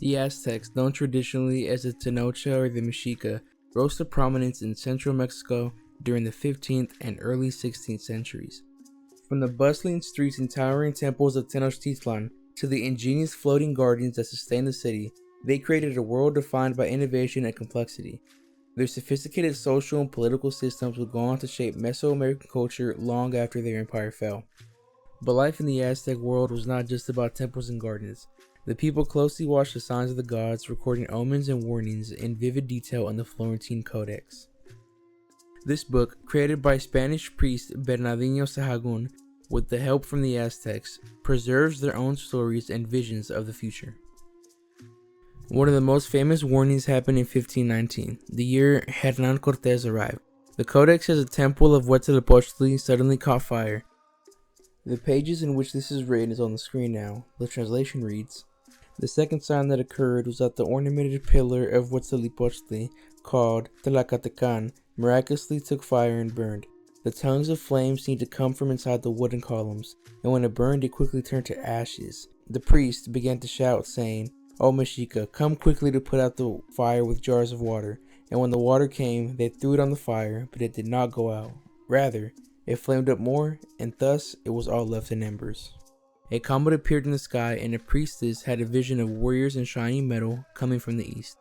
The Aztecs, known traditionally as the Tenocha or the Mexica, rose to prominence in central Mexico during the 15th and early 16th centuries. From the bustling streets and towering temples of Tenochtitlan to the ingenious floating gardens that sustained the city, they created a world defined by innovation and complexity. Their sophisticated social and political systems would go on to shape Mesoamerican culture long after their empire fell. But life in the Aztec world was not just about temples and gardens. The people closely watched the signs of the gods, recording omens and warnings in vivid detail in the Florentine Codex. This book, created by Spanish priest Bernardino Sahagún with the help from the Aztecs, preserves their own stories and visions of the future. One of the most famous warnings happened in 1519, the year Hernán Cortés arrived. The Codex says a temple of Huitzilopochtli suddenly caught fire. The pages in which this is written is on the screen now. The translation reads, "The second sign that occurred was that the ornamented pillar of Huitzilopochtli, called Tlacatecan, miraculously took fire and burned. The tongues of flame seemed to come from inside the wooden columns, and when it burned it quickly turned to ashes. The priest began to shout, saying, 'O Mexica, come quickly to put out the fire with jars of water.' And when the water came, they threw it on the fire, but it did not go out. Rather, it flamed up more, and thus it was all left in embers." A comet appeared in the sky, and a priestess had a vision of warriors in shining metal coming from the east.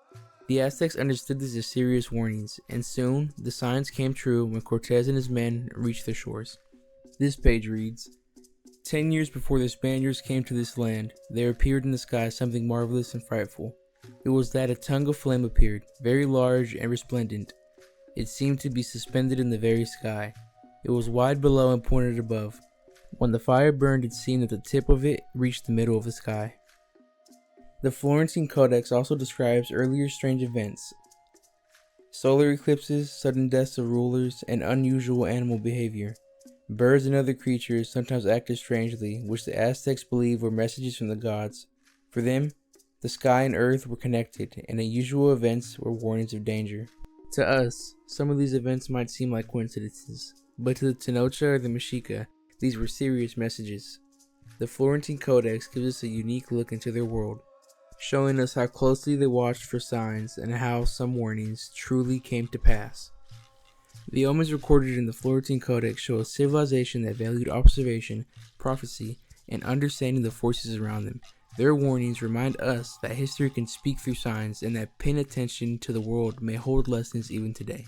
The Aztecs understood these as serious warnings, and soon the signs came true when Cortés and his men reached the shores. This page reads, 10 years before the Spaniards came to this land, there appeared in the sky something marvelous and frightful. It was that a tongue of flame appeared, very large and resplendent. It seemed to be suspended in the very sky. It was wide below and pointed above. When the fire burned, it seemed that the tip of it reached the middle of the sky." The Florentine Codex also describes earlier strange events: solar eclipses, sudden deaths of rulers, and unusual animal behavior. Birds and other creatures sometimes acted strangely, which the Aztecs believed were messages from the gods. For them, the sky and earth were connected, and unusual events were warnings of danger. To us, some of these events might seem like coincidences, but to the Tenocha or the Mexica, these were serious messages. The Florentine Codex gives us a unique look into their world, showing us how closely they watched for signs and how some warnings truly came to pass. The omens recorded in the Florentine Codex show a civilization that valued observation, prophecy, and understanding the forces around them. Their warnings remind us that history can speak through signs and that paying attention to the world may hold lessons even today.